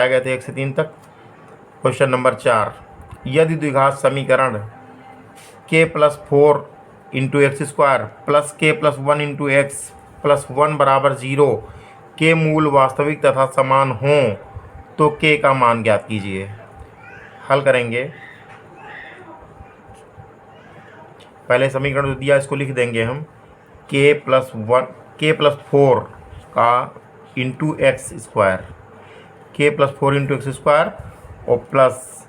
बताए गए थे 1 से 3 तक। क्वेश्चन नंबर 4, यदि द्विघात समीकरण k+4 into X square plus k+1 into X plus 1 बराबर 0 के मूल वास्तविक तथा समान हों तो k का मान ज्ञात कीजिए। हल करेंगे। पहले समीकरण जो दिया इसको लिख देंगे हम, k+4 का into X square, k+4 into X square और plus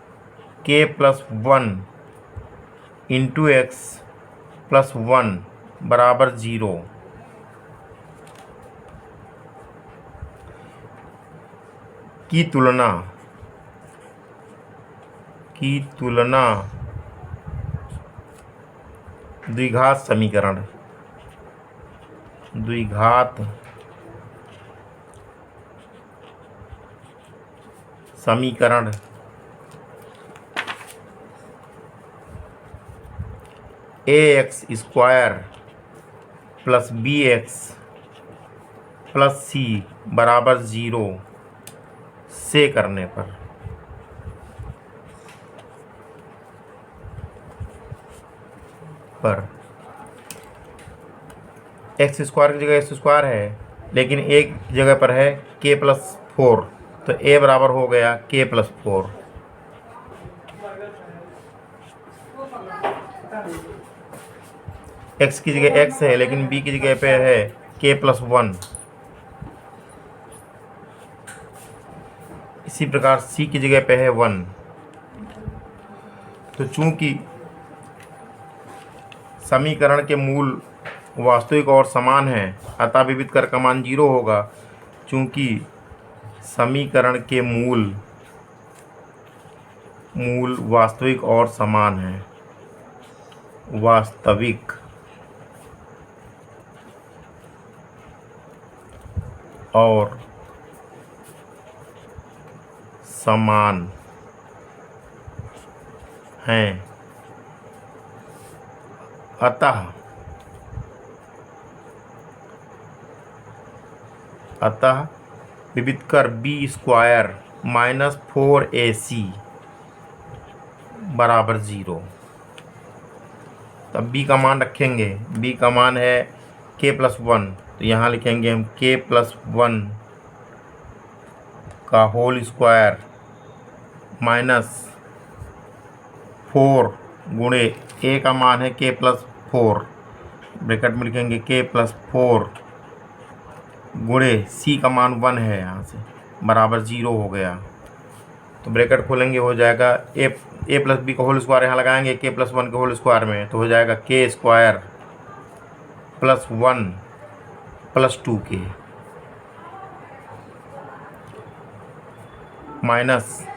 k+1 into X plus 1 बराबर 0 की तुलना द्विघात समीकरण ax square plus bx plus c बराबर 0 से करने पर एक्स स्क्वायर की जगह एक्स स्क्वायर है, लेकिन एक जगह पर है k+4, तो a बराबर हो गया k+4। x की जगह x है, लेकिन b की जगह पे है k+1। इसी प्रकार c की जगह पे है 1। तो चूंकि समीकरण के मूल वास्तविक और समान है, अतः विविध कर का मान 0 होगा। चूंकि समीकरण के मूल वास्तविक और समान है, वास्तविक और समान हैं, अतः विविध कर b स्क्वायर माइनस 4ac बराबर 0। तब b का मान रखेंगे, b का मान है k+1, तो यहाँ लिखेंगे हम k+1 का होल स्क्वायर माइनस 4 गुणे a का मान है k+4, ब्रैकेट में लिखेंगे k+4 गुणे c का मान 1 है, यहाँ से बराबर 0 हो गया। तो ब्रैकेट खोलेंगे, हो जाएगा a प्लस बी का होल स्क्वायर यहाँ लगाएंगे k+1 के होल स्क्वायर में, तो हो जाएगा k square plus 1 plus 2k minus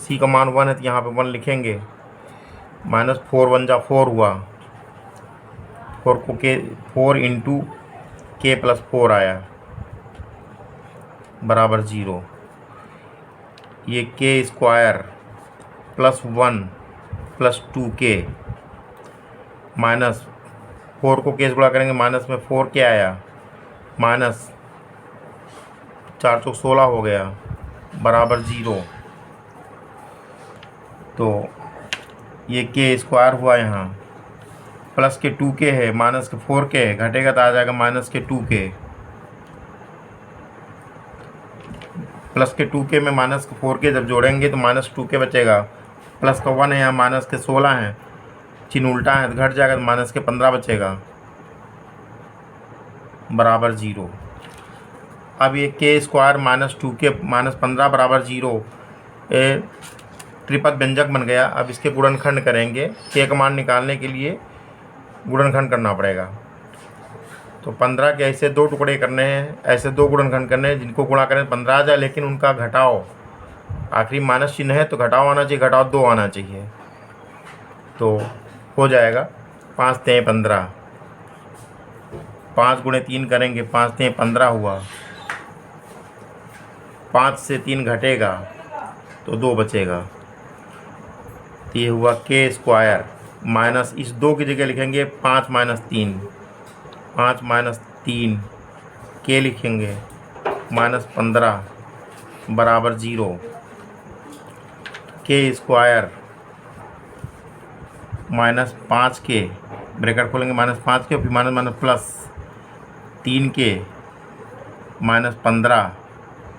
c का मान 1 है, तो यहाँ पे 1 लिखेंगे, माइनस 4 1 जा 4 हुआ, 4 इंटू k+4 आया बराबर 0। ये k square plus 1 plus 2k minus 4 को k से गुणा करेंगे, माइनस में 4k आया, माइनस 4 चौक 16 हो गया बराबर 0। तो ये k स्क्वायर हुआ, यहाँ प्लस के 2k है, माइनस के 4k है, घटेगा तो आ जाएगा माइनस के 2k, प्लस के 2k में माइनस के 4k जब जोड़ेंगे तो माइनस 2k बचेगा, प्लस का 1 है, यहाँ माइनस के 16 है, चिन्ह उल्टा है तो घट जाएगा, तो माइनस के 15 बचेगा बराबर 0। अब ये k square minus 2k minus 15 बराबर 0 त्रिपद व्यंजक बन गया। अब इसके गुणनखंड करेंगे, k का मान निकालने के लिए गुणनखंड करना पड़ेगा। तो 15 के ऐसे 2 टुकड़े करने हैं, ऐसे 2 गुणनखंड करने हैं, जिनको गुणा करें 15 आ जाए, लेकिन उनका घटाओ, आखिरी माइनस चिन्ह है तो घटाओ आना चाहिए, घटाओ 2 आना चाहिए, तो हो जाएगा 5 3 15, 5 गुणे 3 करेंगे, 5 3 15 हुआ, 5 से 3 घटेगा तो 2 बचेगा, तो ये हुआ k स्क्वायर माइनस, इस 2 की जगह लिखेंगे 5 माइनस 3, 5 माइनस 3 k लिखेंगे, माइनस 15 बराबर 0, के स्क्वायर -5k, ब्रैकेट खोलेंगे -5k, फिर माइनस माइनस प्लस 3k -15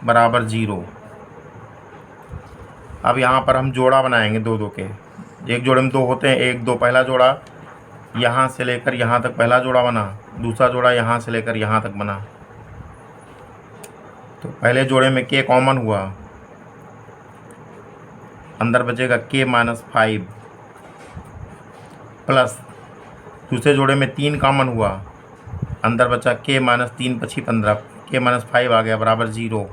बराबर 0। अब यहाँ पर हम जोड़ा बनाएंगे दो दो के। एक जोड़े में दो होते हैं, एक दो, पहला जोड़ा यहाँ से लेकर यहाँ तक पहला जोड़ा बना, दूसरा जोड़ा यहाँ से लेकर यहाँ तक बना। तो पहले जोड़े में k कॉमन हुआ, अंदर बचेगा k -5, प्लस दूसरे जोड़े में 3 कॉमन हुआ, अंदर बचा k -3 × 15, k -5 आ गया बराबर 0।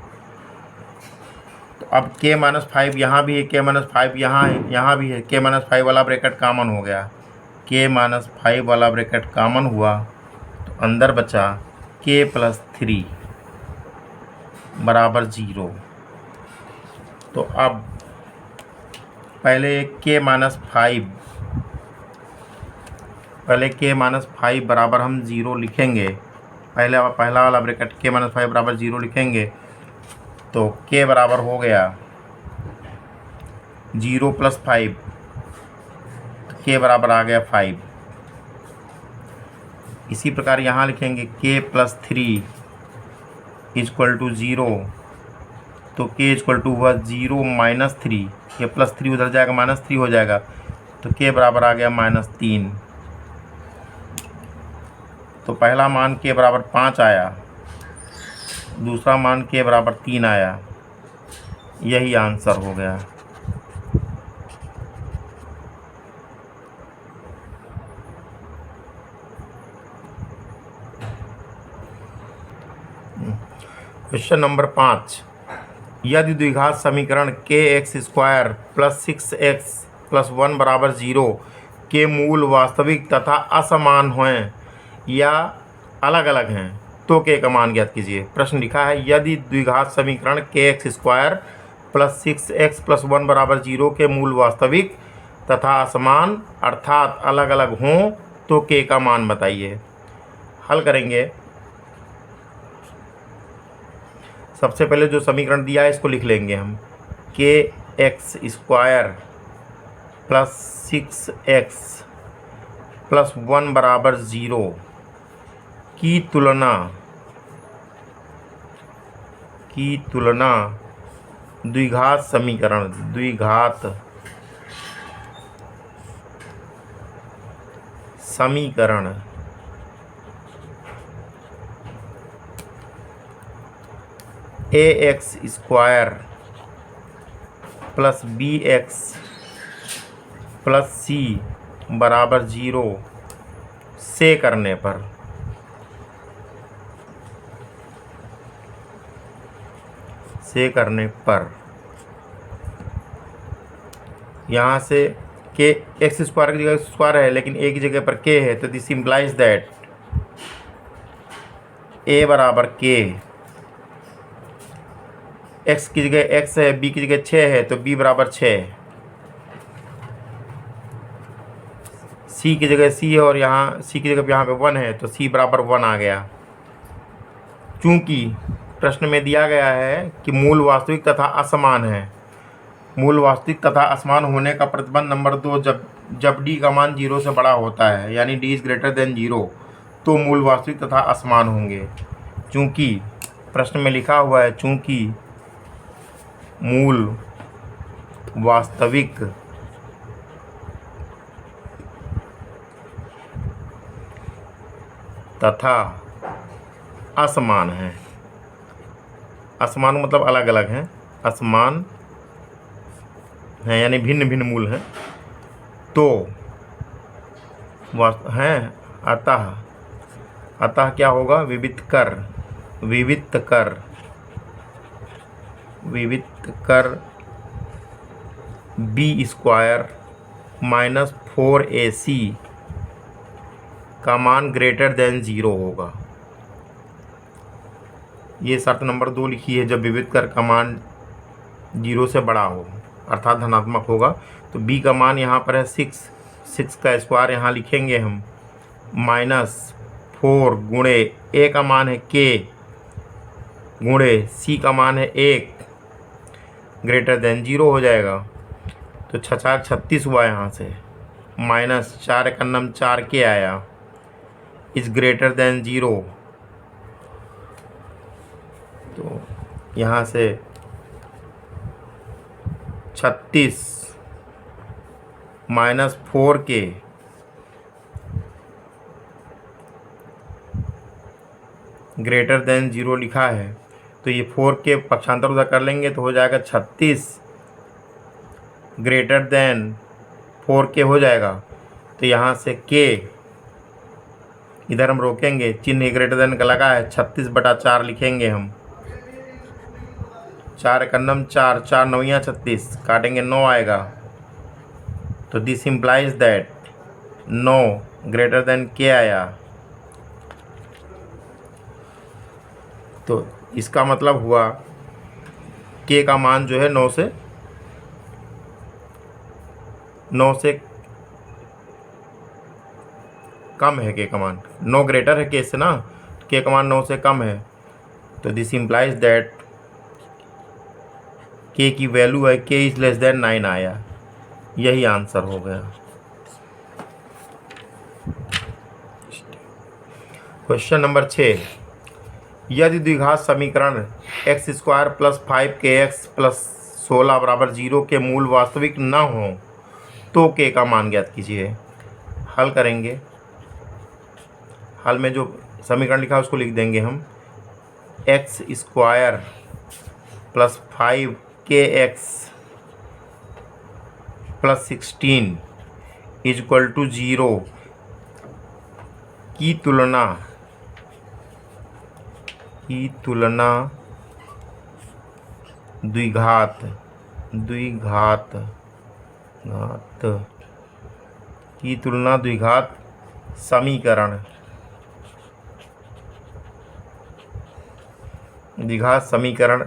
तो अब k -5 यहाँ भी है, k -5 यहाँ है, यहाँ भी है, k -5 वाला ब्रैकेट कॉमन हो गया, k -5 वाला ब्रैकेट कॉमन हुआ, तो अंदर बचा k + 3 बराबर 0। तो अब पहले k -5 बराबर हम 0 लिखेंगे, पहला वाला ब्रैकेट k -5 बराबर 0 लिखेंगे। तो k बराबर हो गया 0 + 5, तो k बराबर आ गया 5। इसी प्रकार यहाँ लिखेंगे k + 3 = 0, तो k = हुआ 0 - 3, ये +3 उधर जाएगा -3 हो जाएगा, तो k बराबर आ गया -3। तो पहला मान k बराबर 5 आया, दूसरा मान k बराबर 3 आया, यही आंसर हो गया। क्वेश्चन नंबर 5, यदि द्विघात समीकरण kx² + 6x + 1 बराबर 0 के मूल वास्तविक तथा असमान हैं या अलग अलग हैं तो k का मान ज्ञात कीजिए। प्रश्न लिखा है यदि द्विघात समीकरण kx² + 6x + 1 बराबर 0 के मूल वास्तविक तथा असमान अर्थात अलग अलग हों तो k का मान बताइए। हल करेंगे। सबसे पहले जो समीकरण दिया है इसको लिख लेंगे हम, kx² + 6x + 1 बराबर 0 की तुलना द्विघात समीकरण ax² + bx + c बराबर 0 से करने पर यहाँ से k x² की जगह स्क्वायर है लेकिन a की जगह पर k है, तो दिस इम्प्लाइज दैट a बराबर k, x की जगह x है, b की जगह 6 है, तो b बराबर 6, c की जगह c है और यहाँ c की जगह यहाँ पे 1 है, तो c बराबर 1 आ गया। चूँकि प्रश्न में दिया गया है कि मूल वास्तविक तथा असमान है, मूल वास्तविक तथा असमान होने का प्रतिबंध नंबर 2, जब d का मान 0 से बड़ा होता है यानी d > 0 तो मूल वास्तविक तथा असमान होंगे। चूँकि प्रश्न में लिखा हुआ है चूँकि मूल वास्तविक तथा असमान है, असमान मतलब अलग अलग हैं, असमान हैं यानी भिन्न भिन्न मूल हैं, तो हैं अतः क्या होगा, विविक्त कर b² - 4ac का मान ग्रेटर देन 0 होगा। ये शर्त नंबर 2 लिखी है, जब विविध कर का मान 0 से बड़ा हो अर्थात धनात्मक होगा। तो b का मान यहाँ पर है 6 का स्क्वायर यहाँ लिखेंगे हम, -4 गुणे a का मान है k गुणे c का मान है 1 ग्रेटर देन 0 हो जाएगा। तो 6×4 36 हुआ यहाँ से, माइनस 4×1 4 के आया, इज ग्रेटर देन 0। तो यहाँ से 36 माइनस 4k ग्रेटर देन 0 लिखा है। तो ये 4k पक्षांतर उधर कर लेंगे तो हो जाएगा 36 ग्रेटर देन 4k हो जाएगा। तो यहाँ से k इधर हम रोकेंगे, चिन्ह ग्रेटर देन का लगा है, 36/4 लिखेंगे हम। 4×1 4, 4 9 36, काटेंगे 9 आएगा। तो this implies that 9 greater than k आया। तो इसका मतलब हुआ k का मान जो है 9 से कम है। k का मान 9 ग्रेटर है k से ना, k का मान 9 से कम है। तो दिस इम्प्लाइज दैट k की वैल्यू है k इज लेस देन 9 आया। यही आंसर हो गया। क्वेश्चन नंबर 6, यदि द्विघात समीकरण x² + 5kx + 16 = 0 के मूल वास्तविक न हो तो k का मान ज्ञात कीजिए। हल करेंगे। हल में जो समीकरण लिखा है उसको लिख देंगे हम। x² + 5kx + 16 = 0 की तुलना द्विघात समीकरण द्विघात समीकरण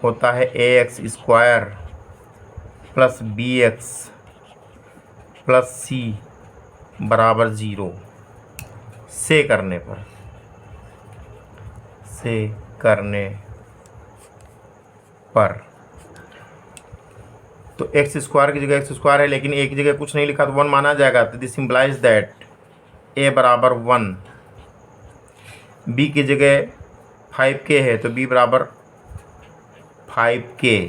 होता है ax² + bx + c = 0 से करने पर। तो x² की जगह x² है, लेकिन a की जगह कुछ नहीं लिखा तो 1 माना जाएगा। तो this implies that a = 1। b की जगह 5k है तो b = 5k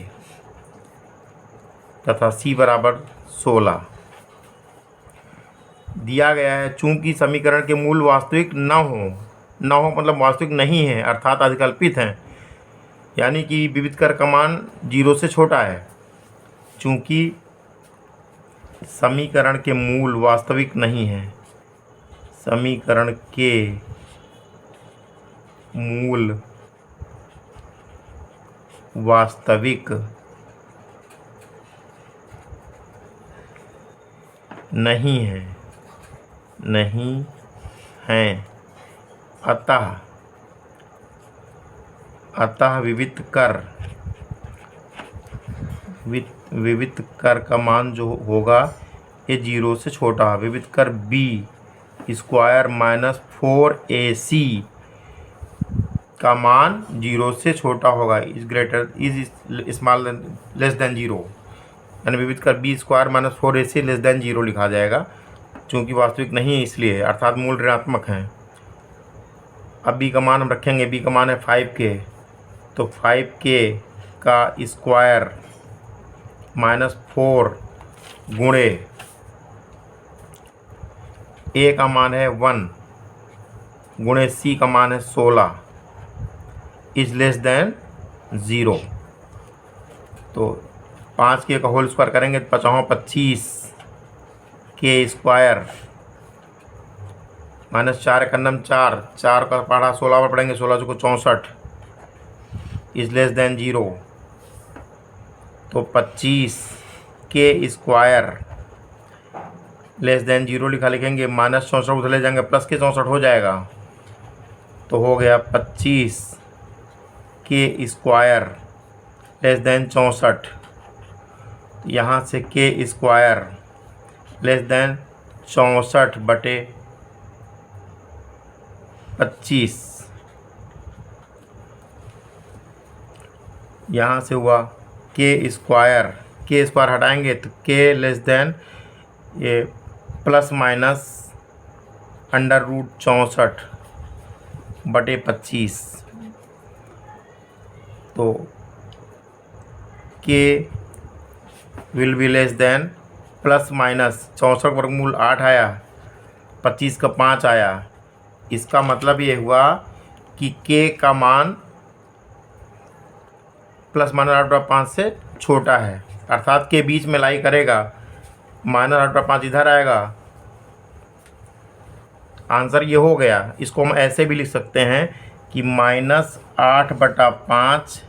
तथा c = 16 दिया गया है। चूंकि समीकरण के मूल वास्तविक न हो मतलब वास्तविक नहीं है, अर्थात अधिकल्पित हैं, यानी कि विविधकर का मान 0 से छोटा है। चूंकि समीकरण के मूल वास्तविक नहीं है, समीकरण के मूल वास्तविक नहीं हैं, अतः विविध कर का मान जो होगा ये 0 से छोटा। विविध कर b² - 4ac का मान 0 से छोटा होगा। इज स्मॉल लेस देन 0, यानी विविध कर b² - 4ac < 0 लिखा जाएगा। चूँकि वास्तविक नहीं है इसलिए, अर्थात मूल ऋणात्मक हैं। अब b का मान हम रखेंगे, b का मान है 5k, तो 5k का स्क्वायर -4 गुणे a का मान है 1 गुणे c का मान है 16 इज लेस देन 0। तो 5k का होल स्क्वायर करेंगे तो 25 k स्क्वायर -4×1 4, 4 का पढ़ा 16 पर पढ़ेंगे, 16 को 64 इज लेस देन 0। तो 25 k स्क्वायर लेस देन 0 लिखेंगे, -64 उधर ले जाएंगे, प्लस के 64 हो जाएगा। तो हो गया 25 k स्क्वायर लेस देन 64। यहाँ से k स्क्वायर लेस देन 64/25, यहाँ से हुआ के स्क्वायर हटाएंगे तो के लेस देन ये प्लस माइनस √64/25, तो के will be less than plus minus 64 वर्गमूल 8 आया, 25 का 5 आया। इसका मतलब ये हुआ कि के का मान प्लस माइनस 8/5 से छोटा है, अर्थात के बीच में लाई करेगा। -8/5 इधर आएगा। आंसर ये हो गया। इसको हम ऐसे भी लिख सकते हैं कि -8/5,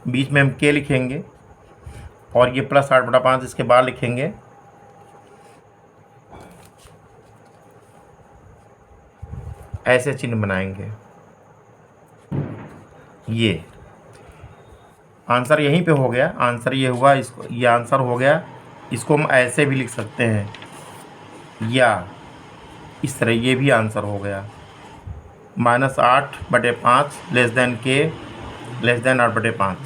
बीच में हम के लिखेंगे और ये +8/5 इसके बाद लिखेंगे। ऐसे चिन्ह बनाएंगे। ये आंसर यहीं पे हो गया। आंसर ये हुआ, इसको ये आंसर हो गया। इसको हम ऐसे भी लिख सकते हैं या इस तरह, ये भी आंसर हो गया। -8/5 लेस देन के लेस देन 8/5।